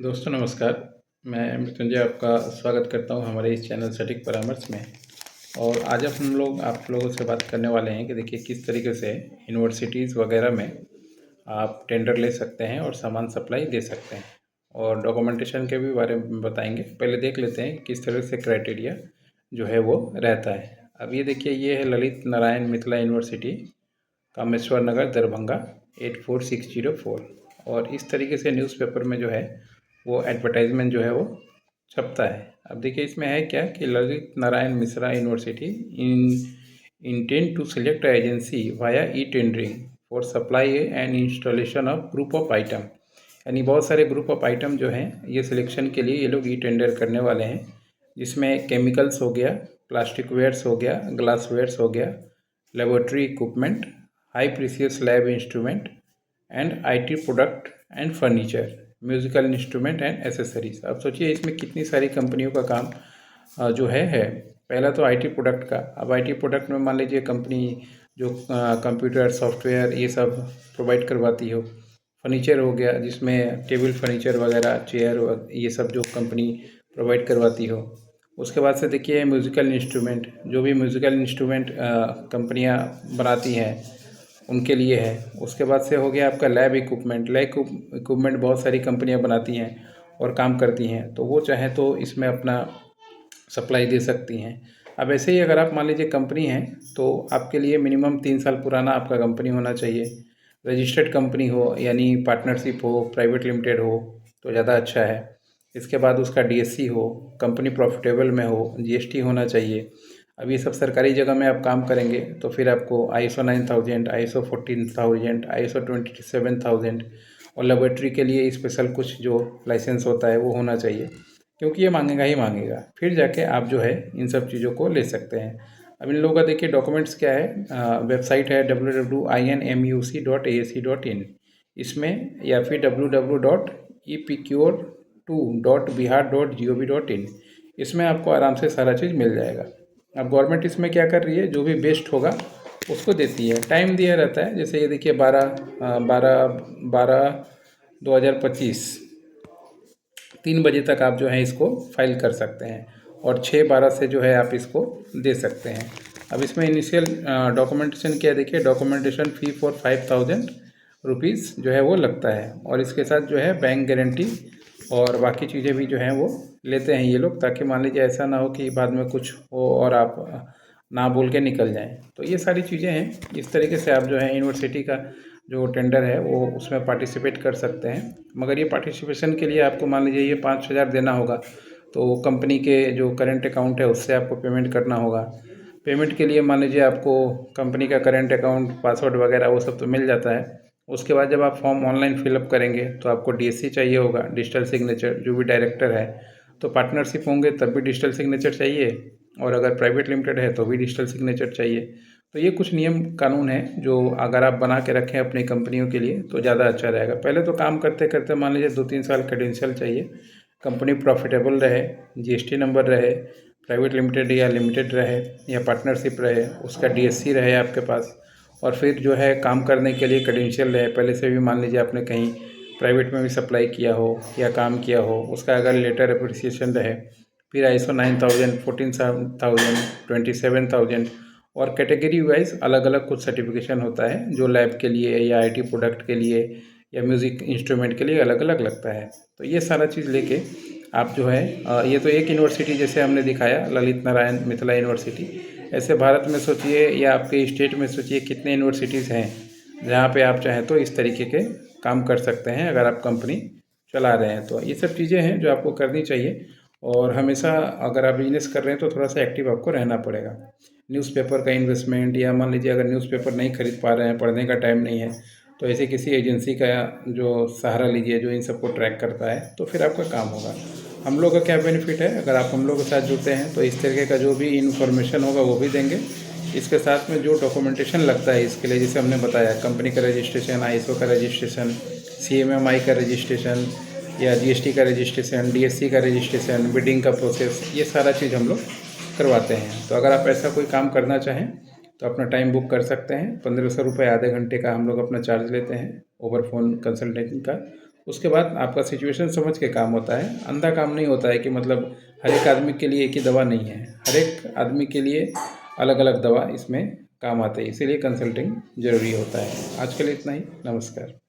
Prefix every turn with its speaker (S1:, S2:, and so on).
S1: दोस्तों नमस्कार। मैं मृत्युंजय आपका स्वागत करता हूं हमारे इस चैनल सटीक परामर्श में। और आज हम लोग आप लोगों से बात करने वाले हैं कि देखिए किस तरीके से यूनिवर्सिटीज़ वगैरह में आप टेंडर ले सकते हैं और सामान सप्लाई दे सकते हैं, और डॉक्यूमेंटेशन के भी बारे में बताएंगे। पहले देख लेते हैं किस तरह से क्राइटेरिया जो है वो रहता है। अब ये देखिए, ये है ललित नारायण मिथिला यूनिवर्सिटी, कामेश्वर नगर, दरभंगा 84604। और इस तरीके से न्यूज़पेपर में जो है वो एडवर्टाइजमेंट जो है वो छपता है। अब देखिए इसमें है क्या कि Lalit Narayan Mishra university intend to select agency via e tendering for supply and installation of group of item. यानी बहुत सारे ग्रुप ऑफ आइटम जो हैं ये सिलेक्शन के लिए ये लोग ई टेंडर करने वाले हैं, जिसमें केमिकल्स हो गया, प्लास्टिक वेयर्स हो गया, ग्लास वेयर्स हो गया, laboratory equipment, high precious lab instrument and IT product and furniture, musical instrument and accessories. अब सोचिए इसमें कितनी सारी कंपनियों का काम जो है। पहला तो आईटी प्रोडक्ट का। अब आईटी प्रोडक्ट में मान लीजिए कंपनी जो कंप्यूटर सॉफ्टवेयर ये सब प्रोवाइड करवाती हो। फर्नीचर हो गया जिसमें टेबल फर्नीचर वगैरह, चेयर, ये सब जो कंपनी प्रोवाइड करवाती हो। उसके बाद से देखिए म्यूज़िकल इंस्ट्रूमेंट, जो भी म्यूज़िकल इंस्ट्रूमेंट कंपनियां बनाती हैं उनके लिए है। उसके बाद से हो गया आपका लैब इक्विपमेंट। लैब इक्विपमेंट बहुत सारी कंपनियां बनाती हैं और काम करती हैं, तो वो चाहें तो इसमें अपना सप्लाई दे सकती हैं। अब ऐसे ही अगर आप मान लीजिए कंपनी हैं तो आपके लिए मिनिमम 3 साल पुराना आपका कंपनी होना चाहिए। रजिस्टर्ड कंपनी हो, यानी पार्टनरशिप हो, प्राइवेट लिमिटेड हो तो ज़्यादा अच्छा है। इसके बाद उसका डीएससी हो, कंपनी प्रॉफिटेबल में हो, जीएसटी होना चाहिए। अब ये सब सरकारी जगह में आप काम करेंगे तो फिर आपको ISO 9000, ISO 14000, ISO 27000 और लेबोरेटरी के लिए स्पेशल कुछ जो लाइसेंस होता है वो होना चाहिए, क्योंकि ये मांगेगा ही मांगेगा। फिर जाके आप जो है इन सब चीज़ों को ले सकते हैं। अब इन लोगों का देखिए डॉक्यूमेंट्स क्या है। वेबसाइट है www.inmuc.ac.in, इसमें, या फिर www.epqr2.bihar.gov.in, इसमें आपको आराम से सारा चीज़ मिल जाएगा। अब गवर्नमेंट इसमें क्या कर रही है, जो भी बेस्ट होगा उसको देती है। टाइम दिया रहता है, जैसे ये देखिए 12/12/2025 3 बजे तक आप जो है इसको फाइल कर सकते हैं, और 6/12 से जो है आप इसको दे सकते हैं। अब इसमें इनिशियल डॉक्यूमेंटेशन क्या है, देखिए डॉक्यूमेंटेशन फ़ी फॉर 5000 रुपीज़ जो है वो लगता है, और इसके साथ जो है बैंक गारंटी और बाकी चीज़ें भी जो हैं वो लेते हैं ये लोग, ताकि मान लीजिए ऐसा ना हो कि बाद में कुछ हो और आप ना बोल के निकल जाएं। तो ये सारी चीज़ें हैं। इस तरीके से आप जो है यूनिवर्सिटी का जो टेंडर है वो उसमें पार्टिसिपेट कर सकते हैं। मगर ये पार्टिसिपेशन के लिए आपको मान लीजिए ये 5000 देना होगा, तो कंपनी के जो करेंट अकाउंट है उससे आपको पेमेंट करना होगा। पेमेंट के लिए मान लीजिए आपको कंपनी का करेंट अकाउंट, पासवर्ड वगैरह वो सब तो मिल जाता है। उसके बाद जब आप फॉर्म ऑनलाइन फिलअप करेंगे तो आपको डीएससी चाहिए होगा, डिजिटल सिग्नेचर। जो भी डायरेक्टर है, तो पार्टनरशिप होंगे तब भी डिजिटल सिग्नेचर चाहिए, और अगर प्राइवेट लिमिटेड है तो भी डिजिटल सिग्नेचर चाहिए। तो ये कुछ नियम कानून है जो अगर आप बना के रखें अपनी कंपनियों के लिए तो ज़्यादा अच्छा रहेगा। पहले तो काम करते करते मान लीजिए 2-3 साल क्रेडेंशियल चाहिए, कंपनी प्रॉफिटेबल रहे, जीएसटी नंबर रहे, प्राइवेट लिमिटेड या लिमिटेड रहे या पार्टनरशिप रहे, उसका डीएससी रहे आपके पास, और फिर जो है काम करने के लिए क्रेडेंशियल रहे। पहले से भी मान लीजिए आपने कहीं प्राइवेट में भी सप्लाई किया हो या काम किया हो, उसका अगर लेटर अप्रिसिएशन रहे। फिर ISO 9000, 14000, 27000, और कैटेगरी वाइज अलग अलग कुछ सर्टिफिकेशन होता है जो लैब के लिए या आईटी प्रोडक्ट के लिए या म्यूज़िक इंस्ट्रूमेंट के लिए अलग अलग लगता है। तो ये सारा चीज़ लेके आप जो है ये तो एक यूनिवर्सिटी जैसे हमने दिखाया, ललित नारायण मिथिला यूनिवर्सिटी। ऐसे भारत में सोचिए या आपके स्टेट में सोचिए कितने यूनिवर्सिटीज़ हैं जहाँ पे आप चाहें तो इस तरीके के काम कर सकते हैं, अगर आप कंपनी चला रहे हैं तो। ये सब चीज़ें हैं जो आपको करनी चाहिए, और हमेशा अगर आप बिजनेस कर रहे हैं तो थोड़ा सा एक्टिव आपको रहना पड़ेगा। न्यूज़पेपर का इन्वेस्टमेंट, या मान लीजिए अगर न्यूज़पेपर नहीं खरीद पा रहे हैं, पढ़ने का टाइम नहीं है, तो ऐसे किसी एजेंसी का जो सहारा लीजिए जो इन सबको ट्रैक करता है, तो फिर आपका काम होगा। हम लोग का क्या बेनिफिट है, अगर आप हम लोग के साथ जुड़ते हैं तो इस तरीके का जो भी इन्फॉर्मेशन होगा वो भी देंगे। इसके साथ में जो डॉक्यूमेंटेशन लगता है इसके लिए, जैसे हमने बताया कंपनी का रजिस्ट्रेशन, ISO का रजिस्ट्रेशन, CMMI का रजिस्ट्रेशन, या जीएसटी का रजिस्ट्रेशन, डीएससी का रजिस्ट्रेशन, बिडिंग का प्रोसेस, ये सारा चीज़ हम लोग करवाते हैं। तो अगर आप ऐसा कोई काम करना चाहें तो अपना टाइम बुक कर सकते हैं। 1500 रुपये आधे घंटे का हम लोग अपना चार्ज लेते हैं ओवर फ़ोन कंसल्टेंट का, उसके बाद आपका सिचुएशन समझ के काम होता है, अंधा काम नहीं होता है कि मतलब हर एक आदमी के लिए एक ही दवा नहीं है, हर एक आदमी के लिए अलग अलग दवा इसमें काम आते हैं, इसीलिए कंसल्टिंग ज़रूरी होता है। आज के लिए इतना ही, नमस्कार।